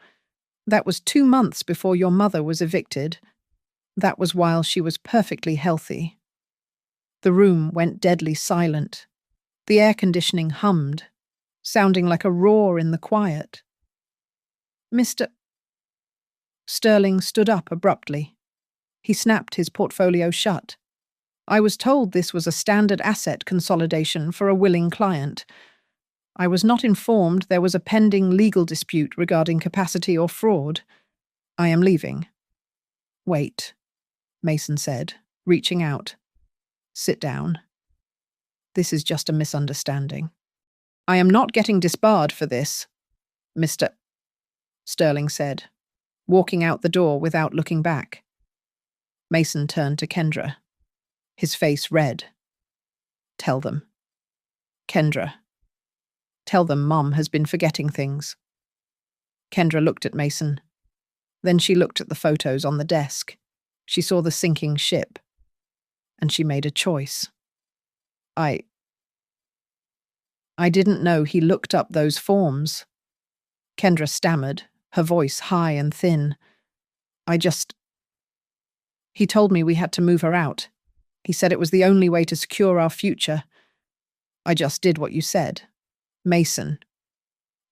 That was 2 months before your mother was evicted. That was while she was perfectly healthy. The room went deadly silent. The air conditioning hummed, sounding like a roar in the quiet. Mr. Sterling stood up abruptly. He snapped his portfolio shut. I was told this was a standard asset consolidation for a willing client. I was not informed there was a pending legal dispute regarding capacity or fraud. I am leaving. Wait, Mason said, reaching out. Sit down. This is just a misunderstanding. I am not getting disbarred for this, Mr. Sterling said, walking out the door without looking back. Mason turned to Kendra, his face red. Tell them. Kendra. Tell them Mom has been forgetting things. Kendra looked at Mason. Then she looked at the photos on the desk. She saw the sinking ship. And she made a choice. I didn't know he looked up those forms. Kendra stammered, her voice high and thin. He told me we had to move her out. He said it was the only way to secure our future. I just did what you said. Mason.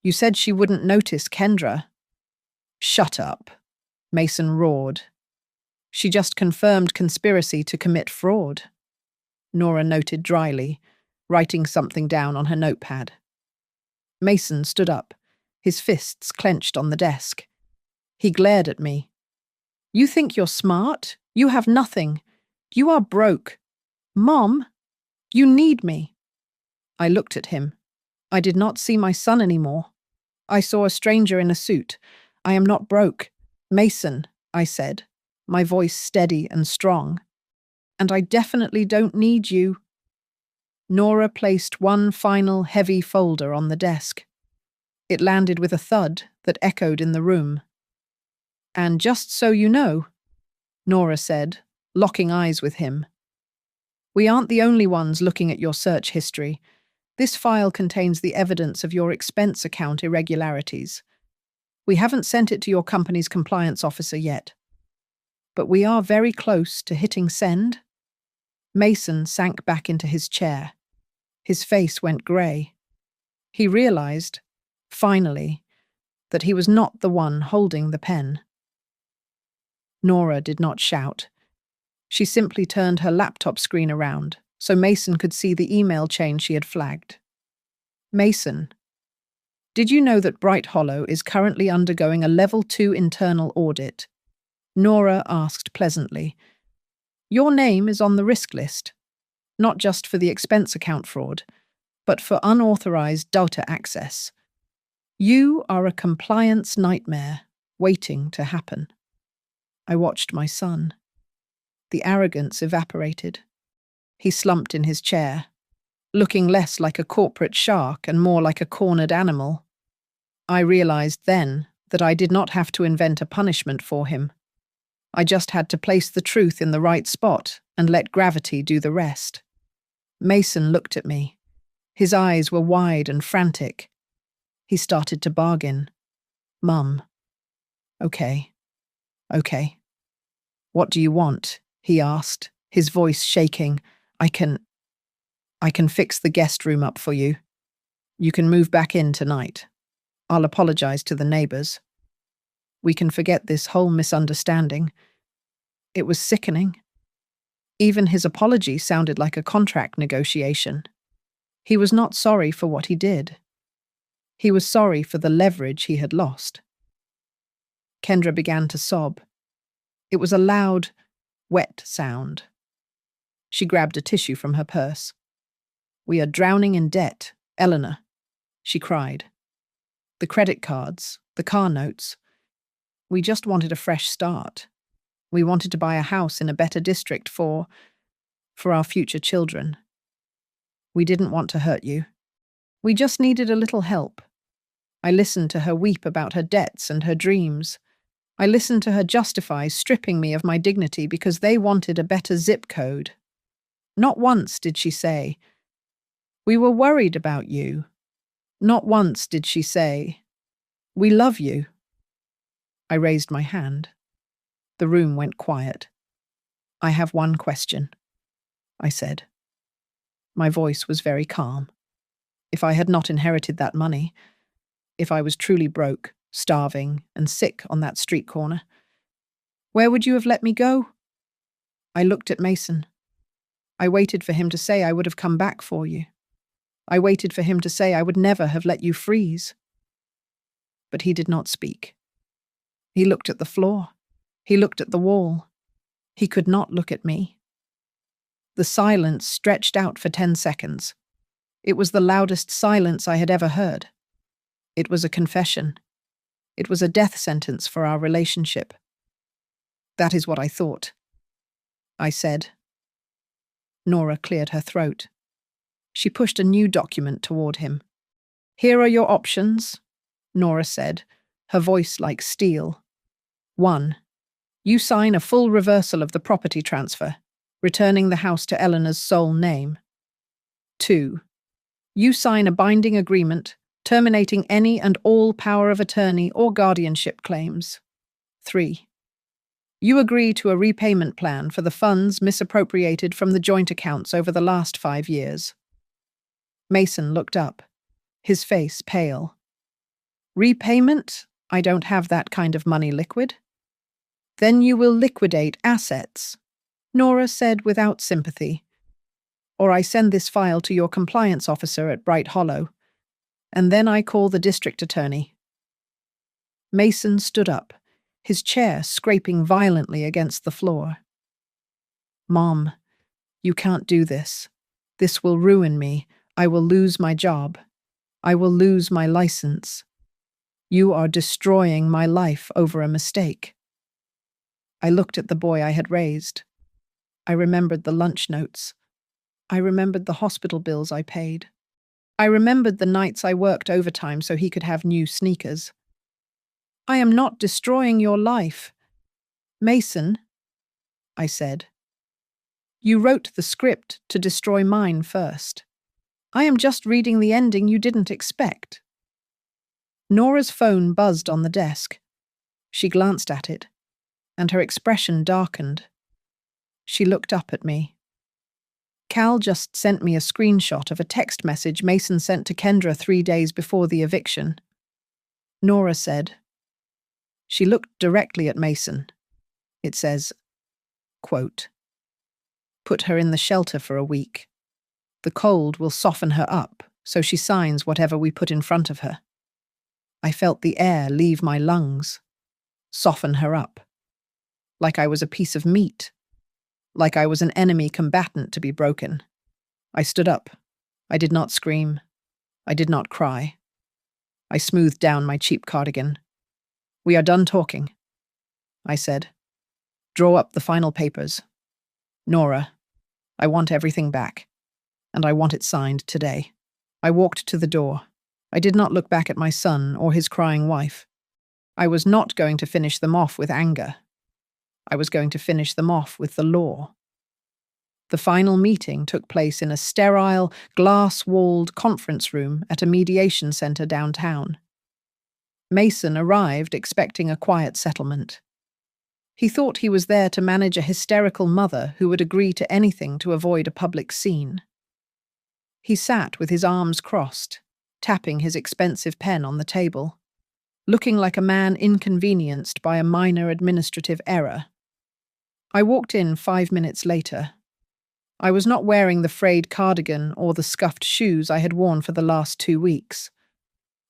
You said she wouldn't notice Kendra. Shut up, Mason roared. She just confirmed conspiracy to commit fraud, Nora noted dryly, writing something down on her notepad. Mason stood up, his fists clenched on the desk. He glared at me. You think you're smart? You have nothing. You are broke. Mom, you need me. I looked at him. I did not see my son anymore. I saw a stranger in a suit. I am not broke. Mason, I said, my voice steady and strong. And I definitely don't need you. Nora placed one final heavy folder on the desk. It landed with a thud that echoed in the room. And just so you know, Nora said, locking eyes with him, we aren't the only ones looking at your search history. This file contains the evidence of your expense account irregularities. We haven't sent it to your company's compliance officer yet. But we are very close to hitting send. Mason sank back into his chair. His face went grey. He realized, finally, that he was not the one holding the pen. Nora did not shout. She simply turned her laptop screen around so Mason could see the email chain she had flagged. Mason, did you know that Bright Hollow is currently undergoing a Level 2 internal audit? Nora asked pleasantly. Your name is on the risk list, not just for the expense account fraud, but for unauthorized data access. You are a compliance nightmare waiting to happen. I watched my son. The arrogance evaporated. He slumped in his chair, looking less like a corporate shark and more like a cornered animal. I realized then that I did not have to invent a punishment for him. I just had to place the truth in the right spot and let gravity do the rest. Mason looked at me. His eyes were wide and frantic. He started to bargain. Mum. Okay. What do you want? He asked, his voice shaking. I can fix the guest room up for you. You can move back in tonight. I'll apologize to the neighbors. We can forget this whole misunderstanding. It was sickening. Even his apology sounded like a contract negotiation. He was not sorry for what he did. He was sorry for the leverage he had lost. Kendra began to sob. It was a loud, wet sound. She grabbed a tissue from her purse. We are drowning in debt, Eleanor, she cried. The credit cards, the car notes. We just wanted a fresh start. We wanted to buy a house in a better district for our future children. We didn't want to hurt you. We just needed a little help. I listened to her weep about her debts and her dreams. I listened to her justify stripping me of my dignity because they wanted a better zip code. Not once did she say, "We were worried about you." Not once did she say, "We love you." I raised my hand. The room went quiet. I have one question, I said. My voice was very calm. If I had not inherited that money, if I was truly broke, starving, and sick on that street corner, where would you have let me go? I looked at Mason. I waited for him to say I would have come back for you. I waited for him to say I would never have let you freeze. But he did not speak. He looked at the floor. He looked at the wall. He could not look at me. The silence stretched out for 10 seconds. It was the loudest silence I had ever heard. It was a confession. It was a death sentence for our relationship. That is what I thought. I said. Nora cleared her throat. She pushed a new document toward him. Here are your options, Nora said, her voice like steel. 1. You sign a full reversal of the property transfer, returning the house to Eleanor's sole name. 2. You sign a binding agreement, terminating any and all power of attorney or guardianship claims. 3. You agree to a repayment plan for the funds misappropriated from the joint accounts over the last 5 years. Mason looked up, his face pale. Repayment? I don't have that kind of money liquid. Then you will liquidate assets, Nora said without sympathy. Or I send this file to your compliance officer at Bright Hollow, and then I call the district attorney. Mason stood up, his chair scraping violently against the floor. Mom, you can't do this. This will ruin me. I will lose my job. I will lose my license. You are destroying my life over a mistake. I looked at the boy I had raised. I remembered the lunch notes. I remembered the hospital bills I paid. I remembered the nights I worked overtime so he could have new sneakers. I am not destroying your life. Mason, I said. You wrote the script to destroy mine first. I am just reading the ending you didn't expect. Nora's phone buzzed on the desk. She glanced at it, and her expression darkened. She looked up at me. Cal just sent me a screenshot of a text message Mason sent to Kendra 3 days before the eviction. Nora said. She looked directly at Mason. It says, quote, put her in the shelter for a week. The cold will soften her up, so she signs whatever we put in front of her. I felt the air leave my lungs, soften her up, like I was a piece of meat, like I was an enemy combatant to be broken. I stood up. I did not scream. I did not cry. I smoothed down my cheap cardigan. We are done talking, I said. Draw up the final papers. Nora, I want everything back, and I want it signed today. I walked to the door. I did not look back at my son or his crying wife. I was not going to finish them off with anger. I was going to finish them off with the law. The final meeting took place in a sterile, glass-walled conference room at a mediation center downtown. Mason arrived expecting a quiet settlement. He thought he was there to manage a hysterical mother who would agree to anything to avoid a public scene. He sat with his arms crossed, tapping his expensive pen on the table, looking like a man inconvenienced by a minor administrative error. I walked in 5 minutes later. I was not wearing the frayed cardigan or the scuffed shoes I had worn for the last 2 weeks.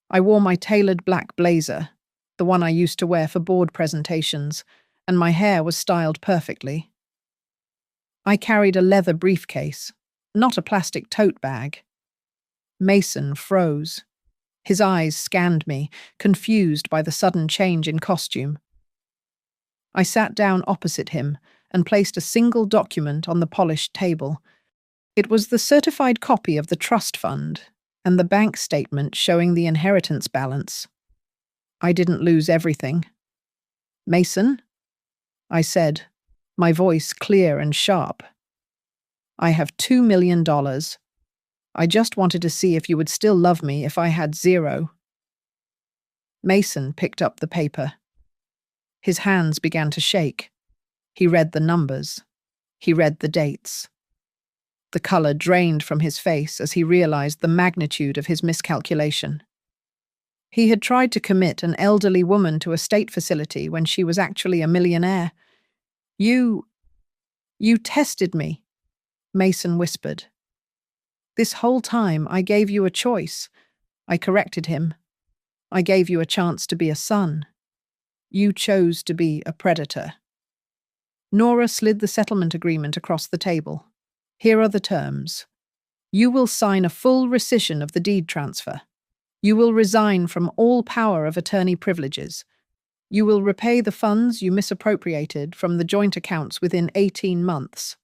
I wore my tailored black blazer, the one I used to wear for board presentations, and my hair was styled perfectly. I carried a leather briefcase, not a plastic tote bag. Mason froze. His eyes scanned me, confused by the sudden change in costume. I sat down opposite him and placed a single document on the polished table. It was the certified copy of the trust fund and the bank statement showing the inheritance balance. I didn't lose everything. Mason, I said, my voice clear and sharp. I have $2 million. I just wanted to see if you would still love me if I had 0. Mason picked up the paper. His hands began to shake. He read the numbers. He read the dates. The color drained from his face as he realized the magnitude of his miscalculation. He had tried to commit an elderly woman to a state facility when she was actually a millionaire. You tested me, Mason whispered. This whole time I gave you a choice. I corrected him. I gave you a chance to be a son. You chose to be a predator. Nora slid the settlement agreement across the table. Here are the terms. You will sign a full rescission of the deed transfer. You will resign from all power of attorney privileges. You will repay the funds you misappropriated from the joint accounts within 18 months.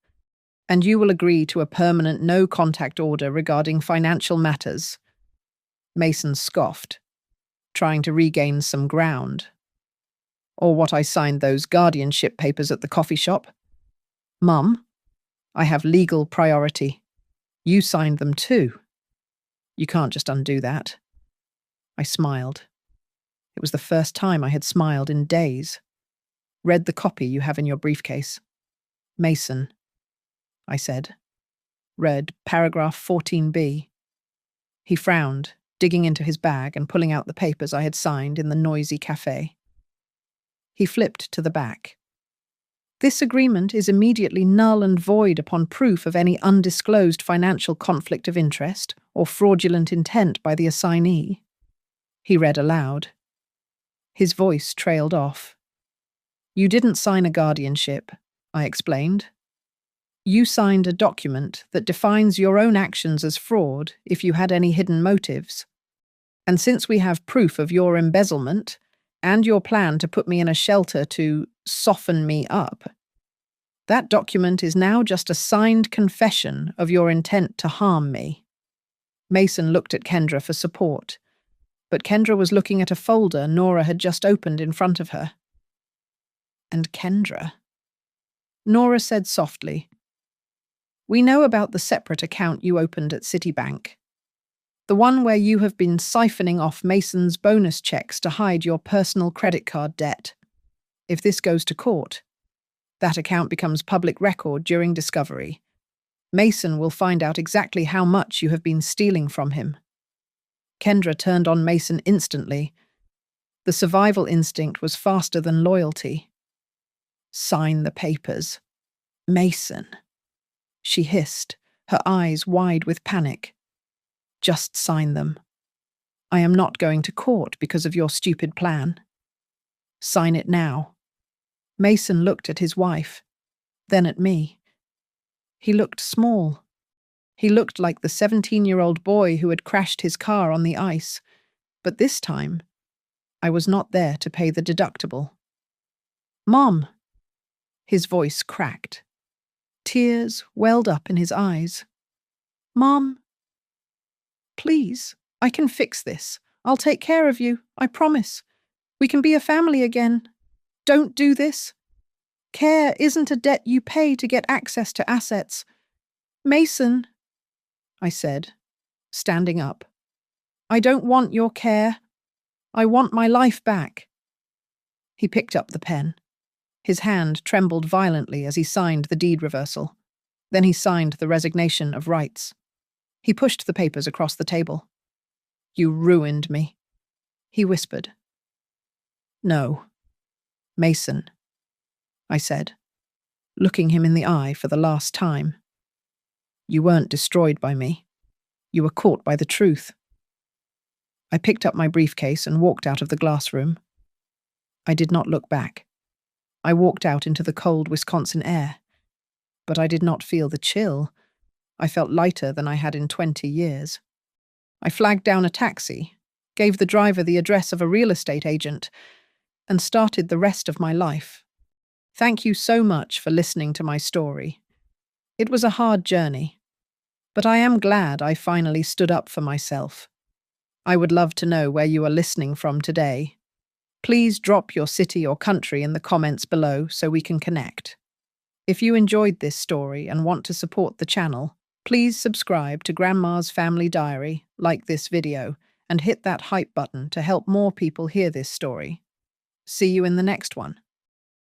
And you will agree to a permanent no-contact order regarding financial matters. Mason scoffed, trying to regain some ground. Or what I signed those guardianship papers at the coffee shop. Mum, I have legal priority. You signed them too. You can't just undo that. I smiled. It was the first time I had smiled in days. Read the copy you have in your briefcase. Mason, I said. Read paragraph 14b. He frowned, digging into his bag and pulling out the papers I had signed in the noisy cafe. He flipped to the back. This agreement is immediately null and void upon proof of any undisclosed financial conflict of interest or fraudulent intent by the assignee. He read aloud. His voice trailed off. You didn't sign a guardianship, I explained. You signed a document that defines your own actions as fraud if you had any hidden motives. And since we have proof of your embezzlement and your plan to put me in a shelter to soften me up, that document is now just a signed confession of your intent to harm me. Mason looked at Kendra for support, but Kendra was looking at a folder Nora had just opened in front of her. And Kendra? Nora said softly, We know about the separate account you opened at Citibank. The one where you have been siphoning off Mason's bonus checks to hide your personal credit card debt. If this goes to court, that account becomes public record during discovery. Mason will find out exactly how much you have been stealing from him. Kendra turned on Mason instantly. The survival instinct was faster than loyalty. Sign the papers. Mason. She hissed, her eyes wide with panic. Just sign them. I am not going to court because of your stupid plan. Sign it now. Mason looked at his wife, then at me. He looked small. He looked like the 17-year-old boy who had crashed his car on the ice, but this time, I was not there to pay the deductible. Mom! His voice cracked. Tears welled up in his eyes. Mom! Please, I can fix this. I'll take care of you, I promise. We can be a family again. Don't do this. Care isn't a debt you pay to get access to assets. Mason, I said, standing up. I don't want your care. I want my life back. He picked up the pen. His hand trembled violently as he signed the deed reversal. Then he signed the resignation of rights. He pushed the papers across the table. You ruined me, he whispered. No, Mason, I said, looking him in the eye for the last time. You weren't destroyed by me. You were caught by the truth. I picked up my briefcase and walked out of the glass room. I did not look back. I walked out into the cold Wisconsin air. But I did not feel the chill. I felt lighter than I had in 20 years. I flagged down a taxi, gave the driver the address of a real estate agent, and started the rest of my life. Thank you so much for listening to my story. It was a hard journey, but I am glad I finally stood up for myself. I would love to know where you are listening from today. Please drop your city or country in the comments below so we can connect. If you enjoyed this story and want to support the channel, please subscribe to Grandma's Family Diary, like this video, and hit that hype button to help more people hear this story. See you in the next one.